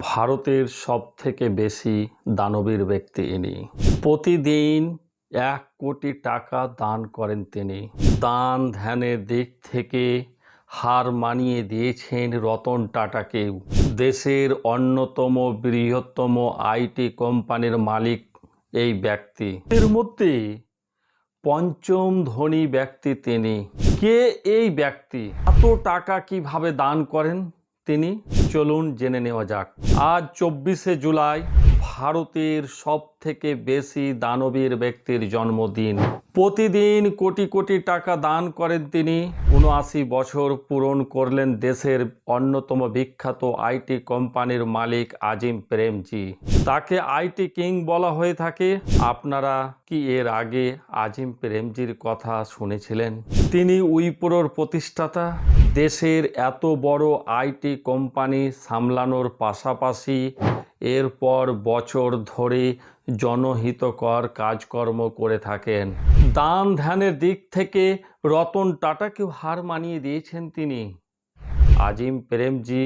ভারতের সবথেকে বেশি দানবীর ব্যক্তি ইনি। প্রতিদিন 1 কোটি টাকা দান করেন তিনি। দান ধ্যানের দিক থেকে হার মানিয়ে দিয়েছেন রতন টাটাকেও। দেশের অন্যতম বৃহত্তম আইটি কোম্পানির মালিক এই ব্যক্তি। এর মধ্যে পঞ্চম ধনী ব্যক্তি তিনি। কে এই ব্যক্তি? এত টাকা কিভাবে দান করেন তিনি? চলুন জেনে নেওয়া যাক। আজ 24শে জুলাই ভারতের সবথেকে বেশি দানবীর ব্যক্তির জন্মদিন। প্রতিদিন কোটি কোটি টাকা দান করেন তিনি। ৭৯ বছর পূরণ করলেন দেশের অন্যতম বিখ্যাত আইটি কোম্পানির মালিক আজিম প্রেমজি। তাকে আইটি কিং বলা হয়ে থাকে। আপনারা কি এর আগে আজিম প্রেমজির কথা শুনেছিলেন? তিনি উইপ্রোর প্রতিষ্ঠাতা। দেশের এত বড় আইটি কোম্পানি সামলানোর পাশাপাশি এরপর বছর ধরে জনহিতকর কাজকর্ম করে থাকেন। দান ধ্যানের দিক থেকে রতন টাটাকেও হার মানিয়ে দিয়েছেন তিনি। আজিম প্রেমজি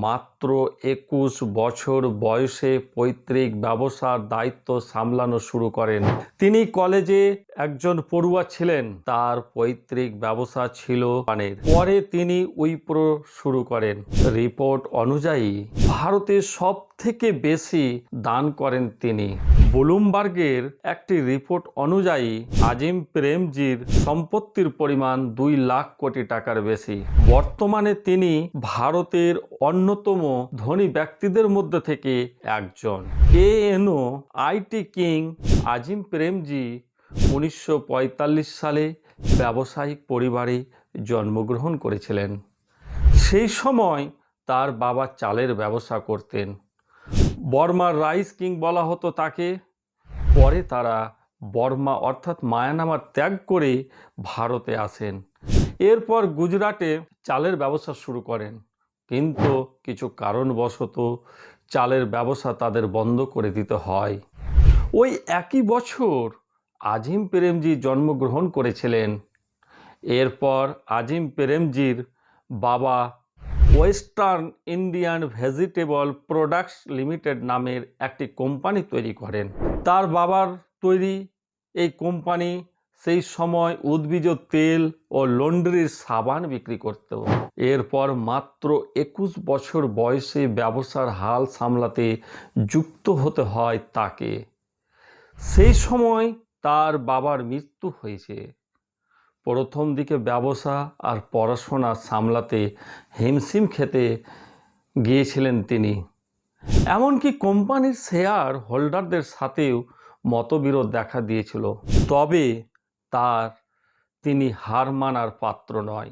মাত্র 21 বছর বয়সে পৈতৃক ব্যবসার দায়িত্ব সামলানো শুরু করেন। তিনি কলেজে একজন পড়ুয়া ছিলেন। তার পৈতৃক ব্যবসা ছিল পানের। পরে তিনি উইপ্রো শুরু করেন। রিপোর্ট অনুযায়ী ভারতের সবথেকে বেশি দান করেন তিনি। ব্লুমবার্গের একটি রিপোর্ট অনুযায়ী আজিম প্রেমজির সম্পত্তির পরিমাণ 2 লাখ কোটি টাকার বেশি। বর্তমানে তিনি ভারতের অন্যতম ধনী ব্যক্তিদের মধ্যে থেকে একজন। এএনও আইটি কিং আজিম প্রেমজি 1945 সালে ব্যবসায়িক পরিবারে জন্মগ্রহণ করেছিলেন। সেই সময় তার বাবা চালের ব্যবসা করতেন। বর্মার রাইস কিং বলা হতো তাকে। পরে তারা বর্মা অর্থাৎ মায়ানমার ত্যাগ করে ভারতে আসেন। এরপর গুজরাটে চালের ব্যবসা শুরু করেন, কিন্তু কিছু কারণবশত চালের ব্যবসা তাদের বন্ধ করে দিতে হয়। ওই একই বছর আজিম প্রেমজি জন্মগ্রহণ করেছিলেন। এরপর আজিম প্রেমজির বাবা western Indian vegetable products limited নামের একটি কোম্পানি তৈরি করেন। তার বাবার তৈরি এই কোম্পানি সেই সময় উদ্ভিজ তেল ও লন্ড্রির সাবান বিক্রি করত। এরপর মাত্র 21 বছর বয়সে ব্যবসার হাল সামলাতে যুক্ত হতে হয় তাকে। সেই সময় তার বাবার মৃত্যু হয়েছে। প্রথম দিকে ব্যবসা আর পড়াশোনা সামলাতে হিমশিম খেতে গিয়েছিলেন তিনি। এমনকি কোম্পানির শেয়ার হোল্ডারদের সাথেও মতবিরোধ দেখা দিয়েছিল। তবে তিনি হার মানার পাত্র নয়।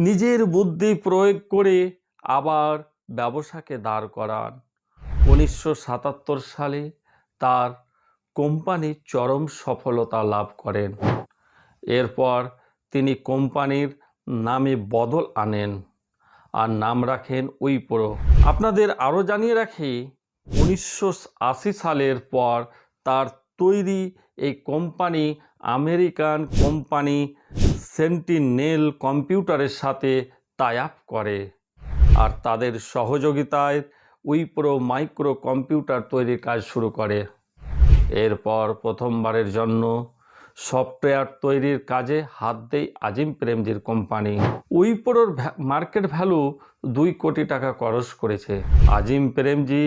নিজের বুদ্ধি প্রয়োগ করে আবার ব্যবসাকে দাঁড় করান। 1977 সালে তার কোম্পানি চরম সফলতা লাভ করেন। এরপর তিনি কোম্পানির নামে বদল আনেন আর নাম রাখেন উইপ্রো। আপনাদের আরও জানিয়ে রাখি, 1980 সালের পর তার তৈরি এই কোম্পানি আমেরিকান কোম্পানি সেন্টিনেল কম্পিউটারের সাথে টাই আপ করে আর তাদের সহযোগিতায় উইপ্রো মাইক্রো কম্পিউটার তৈরির কাজ শুরু করে। এরপর প্রথমবারের জন্য সফটওয়্যার তৈরির কাজে হাত দেয় আজিম প্রেমজির কোম্পানি। উইপ্রোর মার্কেট ভ্যালু 2 কোটি টাকা খরচ করেছে। আজিম প্রেমজি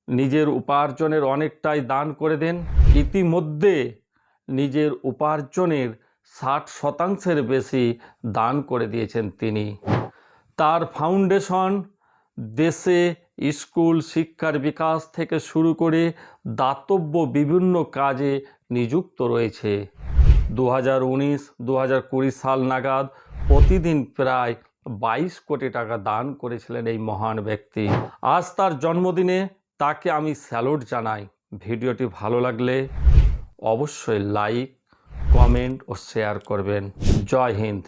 নিজের উপার্জনের অনেকটাই দান করে দেন। ইতিমধ্যে নিজের উপার্জনের 60% বেশি দান করে দিয়েছেন তিনি। তার ফাউন্ডেশন দেশে স্কুল শিক্ষার বিকাশ থেকে শুরু করে দাতব্য বিভিন্ন কাজে নিযুক্ত রয়েছে। 2019-2020 সাল নাগাদ প্রতিদিন প্রায় 22 কোটি টাকা দান করেছিলেন এই মহান ব্যক্তি। আজ তার জন্মদিনে তাকে আমি স্যালুট জানাই। ভিডিওটি ভালো লাগলে অবশ্যই লাইক, কমেন্ট ও শেয়ার করবেন। জয় হিন্দ।